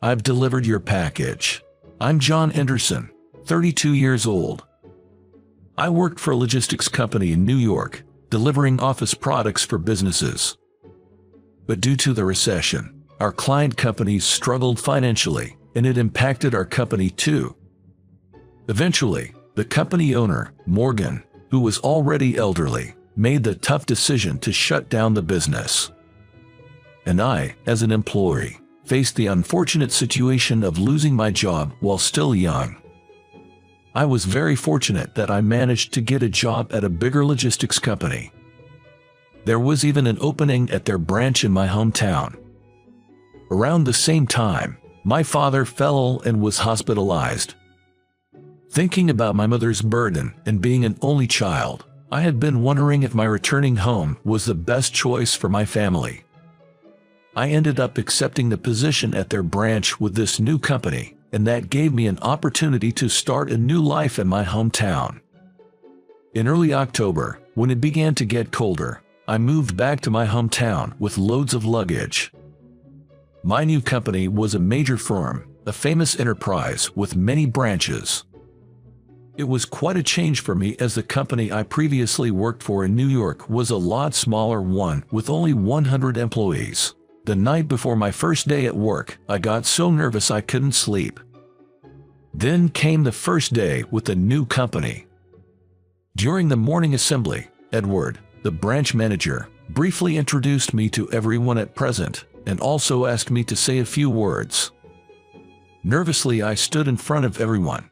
I've delivered your package. I'm John Anderson, 32 years old. I worked for a logistics company in New York, delivering office products for businesses. But due to the recession, our client companies struggled financially, and it impacted our company too. Eventually, the company owner, Morgan, who was already elderly, made the tough decision to shut down the business. And I, as an employee, faced the unfortunate situation of losing my job while still young. I was very fortunate that I managed to get a job at a bigger logistics company. There was even an opening at their branch in my hometown. Around the same time, my father fell and was hospitalized. Thinking about my mother's burden and being an only child, I had been wondering if my returning home was the best choice for my family. I ended up accepting the position at their branch with this new company, and that gave me an opportunity to start a new life in my hometown. In early October, when it began to get colder, I moved back to my hometown with loads of luggage. My new company was a major firm, a famous enterprise with many branches. It was quite a change for me as the company I previously worked for in New York was a lot smaller one with only 100 employees. The night before my first day at work, I got so nervous I couldn't sleep. Then came the first day with the new company. During the morning assembly, Edward, the branch manager, briefly introduced me to everyone at present and also asked me to say a few words. Nervously, I stood in front of everyone.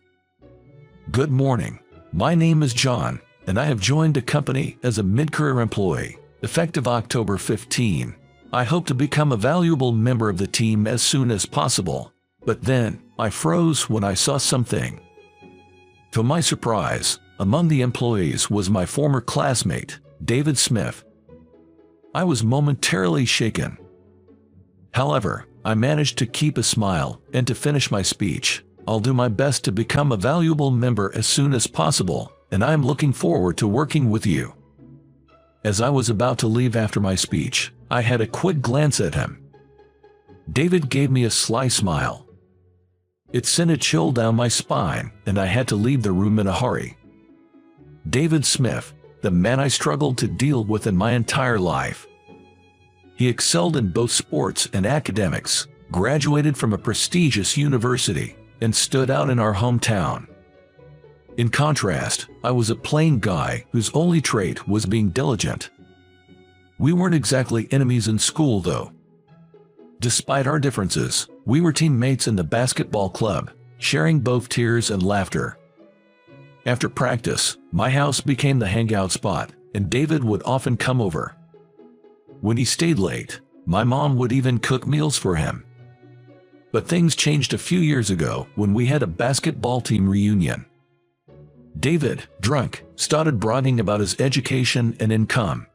Good morning. My name is John, and I have joined the company as a mid-career employee, effective October 15. I hope to become a valuable member of the team as soon as possible. But then, I froze when I saw something. To my surprise, among the employees was my former classmate, David Smith. I was momentarily shaken. However, I managed to keep a smile and to finish my speech. I'll do my best to become a valuable member as soon as possible, and I am looking forward to working with you. As I was about to leave after my speech, I had a quick glance at him. David gave me a sly smile. It sent a chill down my spine, and I had to leave the room in a hurry. David Smith, the man I struggled to deal with in my entire life. He excelled in both sports and academics, graduated from a prestigious university, and stood out in our hometown. In contrast, I was a plain guy whose only trait was being diligent. We weren't exactly enemies in school though. Despite our differences, we were teammates in the basketball club, sharing both tears and laughter. After practice, my house became the hangout spot, and David would often come over. When he stayed late, my mom would even cook meals for him. But things changed a few years ago when we had a basketball team reunion. David, drunk, started bragging about his education and income.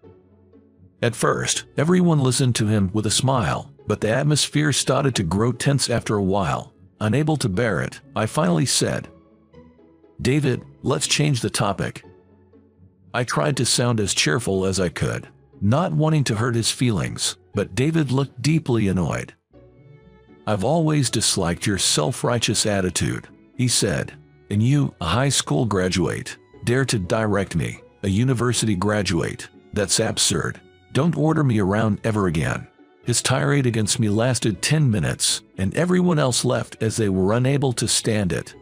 At first, everyone listened to him with a smile, but the atmosphere started to grow tense after a while. Unable to bear it, I finally said, "David, let's change the topic." I tried to sound as cheerful as I could, not wanting to hurt his feelings, but David looked deeply annoyed. "I've always disliked your self-righteous attitude," he said. "And you, a high school graduate, dare to direct me, a university graduate? That's absurd. Don't order me around ever again." His tirade against me lasted 10 minutes, and everyone else left as they were unable to stand it.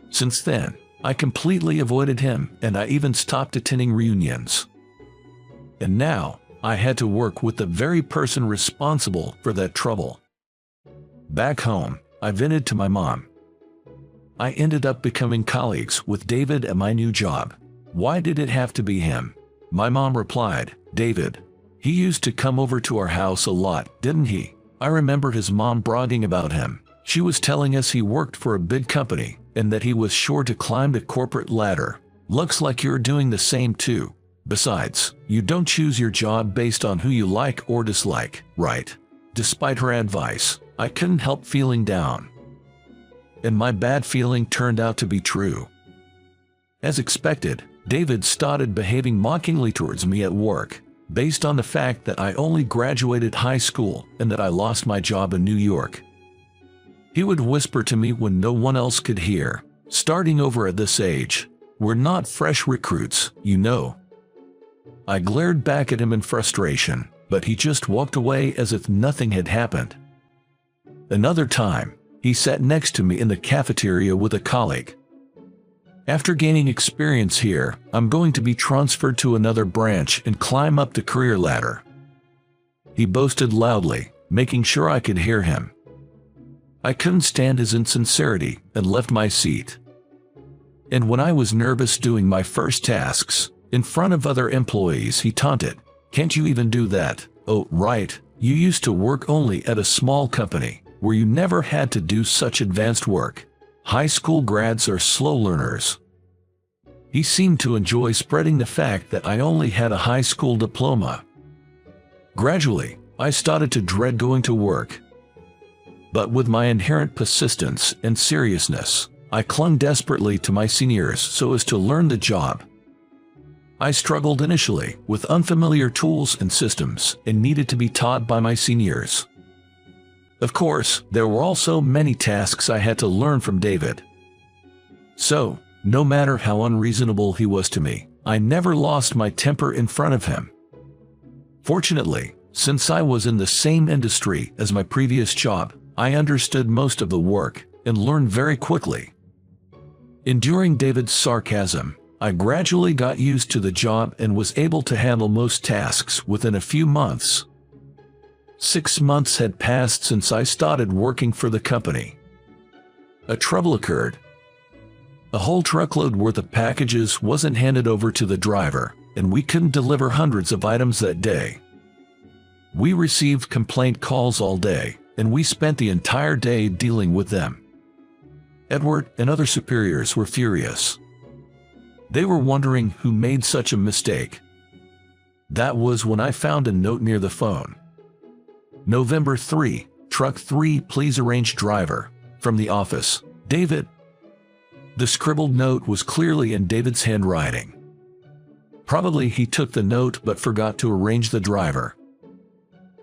Since then, I completely avoided him, and I even stopped attending reunions. And now, I had to work with the very person responsible for that trouble. Back home, I vented to my mom. I ended up becoming colleagues with David at my new job. Why did it have to be him? My mom replied, "David. He used to come over to our house a lot, didn't he?" I remember his mom bragging about him. She was telling us he worked for a big company and that he was sure to climb the corporate ladder. Looks like you're doing the same too. Besides, you don't choose your job based on who you like or dislike, right? Despite her advice, I couldn't help feeling down. And my bad feeling turned out to be true. As expected, David started behaving mockingly towards me at work, based on the fact that I only graduated high school and that I lost my job in New York. He would whisper to me when no one else could hear, "Starting over at this age. We're not fresh recruits, you know." I glared back at him in frustration, but he just walked away as if nothing had happened. Another time, he sat next to me in the cafeteria with a colleague. "After gaining experience here, I'm going to be transferred to another branch and climb up the career ladder," he boasted loudly, making sure I could hear him. I couldn't stand his insincerity and left my seat. And when I was nervous doing my first tasks, in front of other employees, he taunted, "Can't you even do that? Oh, right, you used to work only at a small company, where you never had to do such advanced work. High school grads are slow learners." He seemed to enjoy spreading the fact that I only had a high school diploma. Gradually, I started to dread going to work. But with my inherent persistence and seriousness, I clung desperately to my seniors so as to learn the job. I struggled initially with unfamiliar tools and systems and needed to be taught by my seniors. Of course, there were also many tasks I had to learn from David. So, no matter how unreasonable he was to me, I never lost my temper in front of him. Fortunately, since I was in the same industry as my previous job, I understood most of the work and learned very quickly. Enduring David's sarcasm, I gradually got used to the job and was able to handle most tasks within a few months. 6 months had passed since I started working for the company. A trouble occurred. A whole truckload worth of packages wasn't handed over to the driver, and we couldn't deliver hundreds of items that day. We received complaint calls all day, and we spent the entire day dealing with them. Edward and other superiors were furious. They were wondering who made such a mistake. That was when I found a note near the phone. "November 3, Truck 3, please arrange driver. From the office, David." The scribbled note was clearly in David's handwriting. Probably he took the note but forgot to arrange the driver.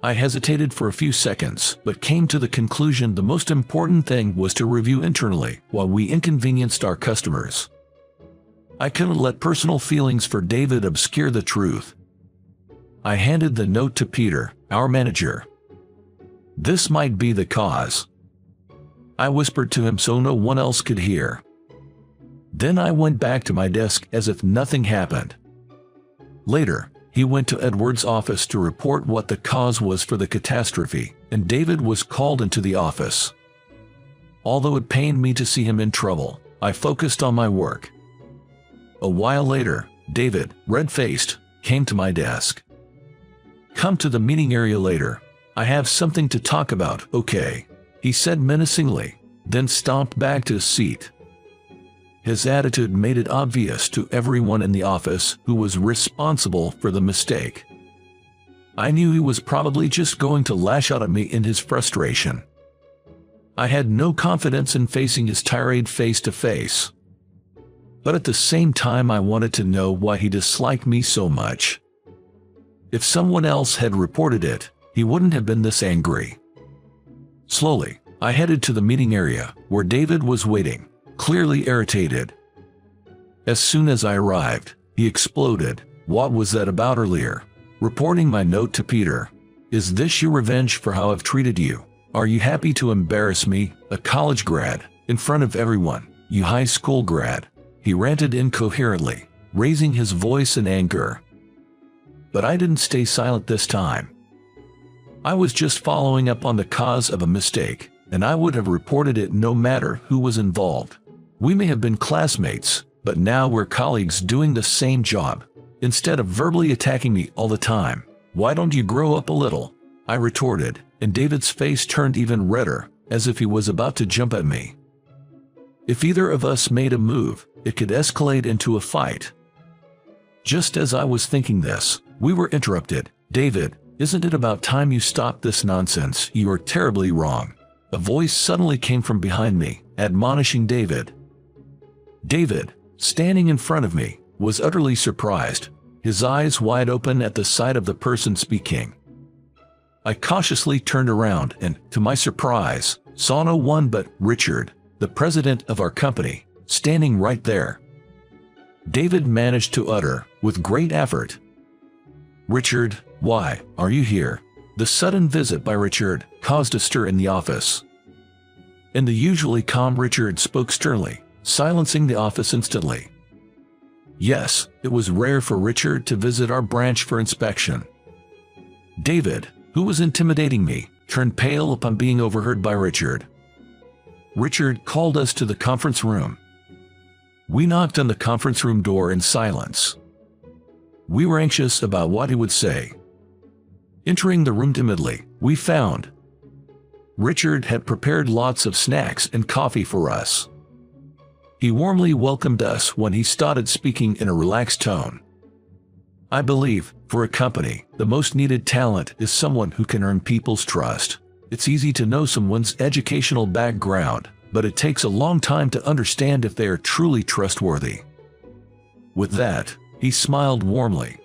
I hesitated for a few seconds, but came to the conclusion the most important thing was to review internally while we inconvenienced our customers. I couldn't let personal feelings for David obscure the truth. I handed the note to Peter, our manager. "This might be the cause," I whispered to him so no one else could hear. Then I went back to my desk as if nothing happened. Later, he went to Edward's office to report what the cause was for the catastrophe, and David was called into the office. Although it pained me to see him in trouble, I focused on my work. A while later, David, red-faced, came to my desk. "Come to the meeting area later. I have something to talk about, okay?" he said menacingly, then stomped back to his seat. His attitude made it obvious to everyone in the office who was responsible for the mistake. I knew he was probably just going to lash out at me in his frustration. I had no confidence in facing his tirade face to face. But at the same time I wanted to know why he disliked me so much. If someone else had reported it, he wouldn't have been this angry. Slowly, I headed to the meeting area, where David was waiting, clearly irritated. As soon as I arrived, he exploded. "What was that about earlier? Reporting my note to Peter. Is this your revenge for how I've treated you? Are you happy to embarrass me, a college grad, in front of everyone, you high school grad?" He ranted incoherently, raising his voice in anger. But I didn't stay silent this time. I was just following up on the cause of a mistake, and I would have reported it no matter who was involved. We may have been classmates, but now we're colleagues doing the same job. Instead of verbally attacking me all the time, why don't you grow up a little? I retorted, and David's face turned even redder, as if he was about to jump at me. If either of us made a move, it could escalate into a fight. Just as I was thinking this, we were interrupted. "David, isn't it about time you stopped this nonsense? You are terribly wrong." A voice suddenly came from behind me, admonishing David. David, standing in front of me, was utterly surprised, his eyes wide open at the sight of the person speaking. I cautiously turned around and, to my surprise, saw no one but Richard, the president of our company, standing right there. David managed to utter, with great effort, "Richard, why are you here?" The sudden visit by Richard caused a stir in the office. And the usually calm Richard spoke sternly, silencing the office instantly. Yes, it was rare for Richard to visit our branch for inspection. David, who was intimidating me, turned pale upon being overheard by Richard. Richard called us to the conference room. We knocked on the conference room door in silence. We were anxious about what he would say. Entering the room timidly, we found Richard had prepared lots of snacks and coffee for us. He warmly welcomed us when he started speaking in a relaxed tone. I believe, for a company, the most needed talent is someone who can earn people's trust. It's easy to know someone's educational background, but it takes a long time to understand if they are truly trustworthy. With that, he smiled warmly.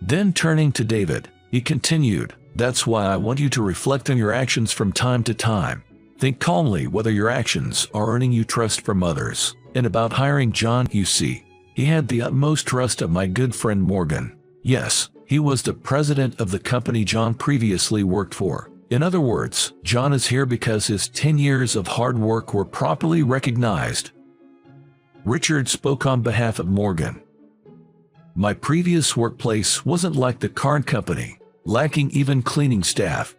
Then turning to David, he continued, "That's why I want you to reflect on your actions from time to time. Think calmly whether your actions are earning you trust from others." And about hiring John, you see, he had the utmost trust of my good friend Morgan. Yes, he was the president of the company John previously worked for. In other words, John is here because his 10 years of hard work were properly recognized. Richard spoke on behalf of Morgan. My previous workplace wasn't like the current company, lacking even cleaning staff.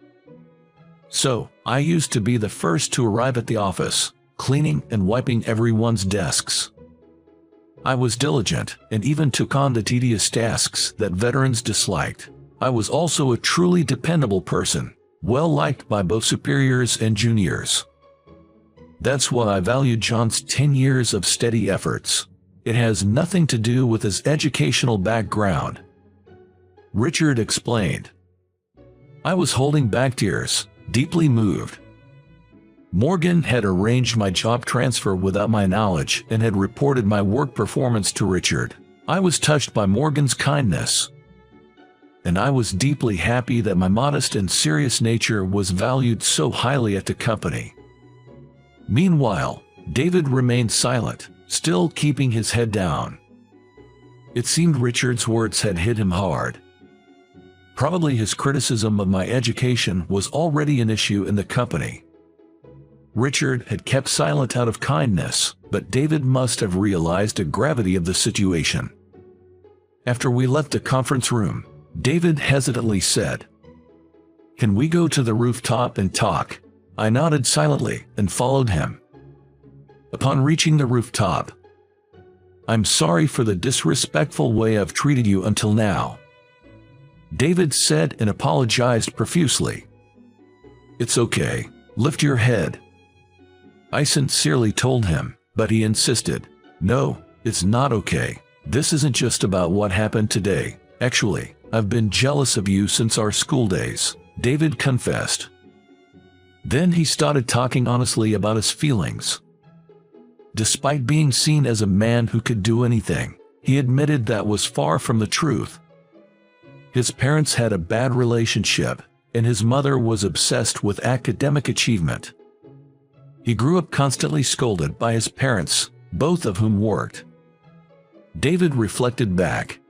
So, I used to be the first to arrive at the office, cleaning and wiping everyone's desks. I was diligent and even took on the tedious tasks that veterans disliked. I was also a truly dependable person, well liked by both superiors and juniors. That's why I valued John's 10 years of steady efforts. It has nothing to do with his educational background. Richard explained. I was holding back tears, deeply moved. Morgan had arranged my job transfer without my knowledge and had reported my work performance to Richard. I was touched by Morgan's kindness. And I was deeply happy that my modest and serious nature was valued so highly at the company. Meanwhile, David remained silent, still keeping his head down. It seemed Richard's words had hit him hard. Probably his criticism of my education was already an issue in the company. Richard had kept silent out of kindness, but David must have realized the gravity of the situation. After we left the conference room, David hesitantly said, "Can we go to the rooftop and talk?" I nodded silently and followed him. Upon reaching the rooftop, "I'm sorry for the disrespectful way I've treated you until now," David said and apologized profusely. "It's okay, lift your head." I sincerely told him, but he insisted, "No, it's not okay. This isn't just about what happened today. Actually, I've been jealous of you since our school days," David confessed. Then he started talking honestly about his feelings. Despite being seen as a man who could do anything, he admitted that was far from the truth. His parents had a bad relationship, and his mother was obsessed with academic achievement. He grew up constantly scolded by his parents, both of whom worked. David reflected back.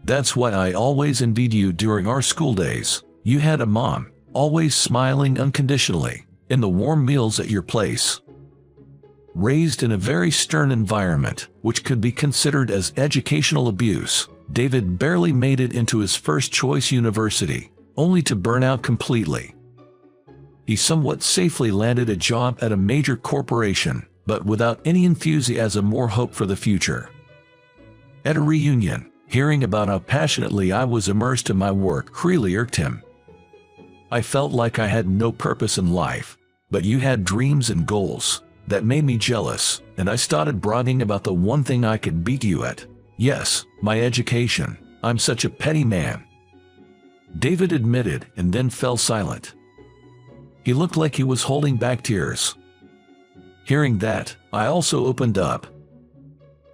"That's why I always envied you during our school days. You had a mom, always smiling unconditionally, and the warm meals at your place." Raised in a very stern environment, which could be considered as educational abuse, David barely made it into his first choice university, only to burn out completely. He somewhat safely landed a job at a major corporation, but without any enthusiasm or hope for the future. At a reunion, hearing about how passionately I was immersed in my work really irked him. "I felt like I had no purpose in life, but you had dreams and goals. That made me jealous, and I started bragging about the one thing I could beat you at. Yes, my education. I'm such a petty man," David admitted and then fell silent. He looked like he was holding back tears. Hearing that, I also opened up.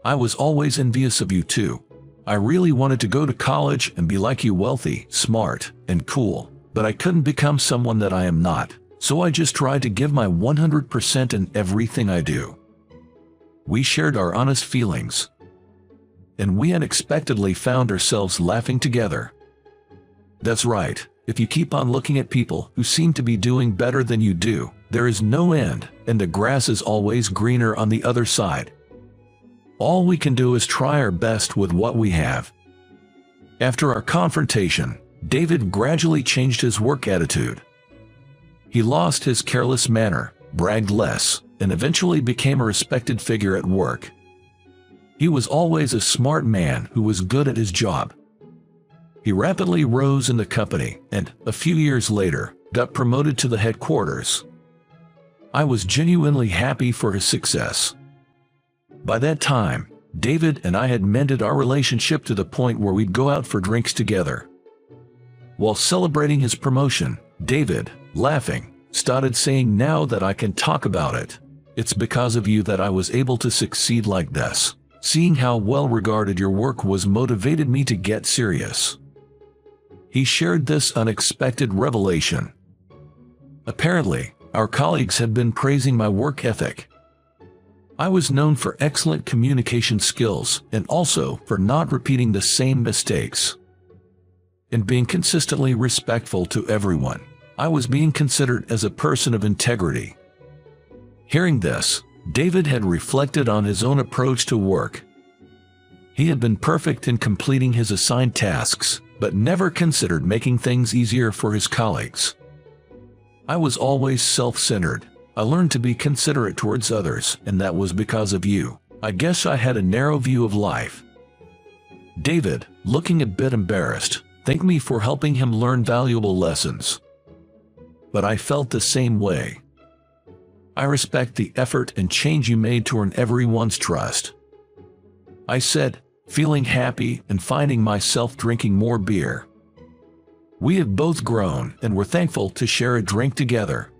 "I was always envious of you too. I really wanted to go to college and be like you, wealthy, smart, and cool, but I couldn't become someone that I am not. so I just try to give my 100% in everything I do. We shared our honest feelings, and we unexpectedly found ourselves laughing together. That's right, if you keep on looking at people who seem to be doing better than you do, there is no end, and the grass is always greener on the other side. All we can do is try our best with what we have. After our confrontation, David gradually changed his work attitude. He lost his careless manner, bragged less, and eventually became a respected figure at work. He was always a smart man who was good at his job. He rapidly rose in the company and, a few years later, got promoted to the headquarters. I was genuinely happy for his success. By that time, David and I had mended our relationship to the point where we'd go out for drinks together. While celebrating his promotion, David, laughing, started saying, "Now that I can talk about it, it's because of you that I was able to succeed like this. Seeing how well regarded your work was motivated me to get serious." He shared this unexpected revelation. Apparently, our colleagues had been praising my work ethic. I was known for excellent communication skills and also for not repeating the same mistakes and being consistently respectful to everyone. I was being considered as a person of integrity. Hearing this, David had reflected on his own approach to work. He had been perfect in completing his assigned tasks, but never considered making things easier for his colleagues. I was always self-centered. I learned to be considerate towards others, and that was because of you. I guess I had a narrow view of life. David, looking a bit embarrassed, thanked me for helping him learn valuable lessons. But I felt the same way. I respect the effort and change you made to earn everyone's trust. I said, feeling happy and finding myself drinking more beer. We have both grown and were thankful to share a drink together.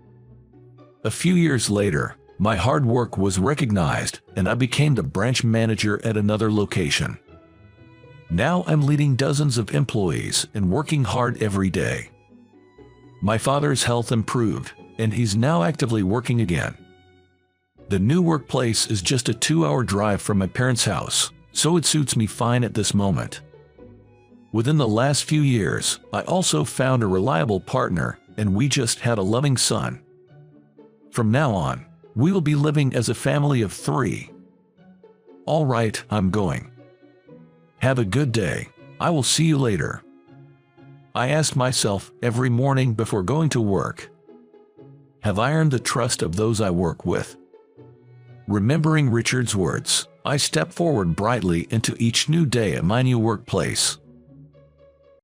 A few years later, my hard work was recognized and I became the branch manager at another location. Now I'm leading dozens of employees and working hard every day. My father's health improved, and he's now actively working again. The new workplace is just a 2-hour drive from my parents' house, so it suits me fine at this moment. Within the last few years, I also found a reliable partner, and we just had a loving son. From now on, we will be living as a family of 3. All right, I'm going. Have a good day. I will see you later. I ask myself every morning before going to work, have I earned the trust of those I work with? Remembering Richard's words, I step forward brightly into each new day at my new workplace.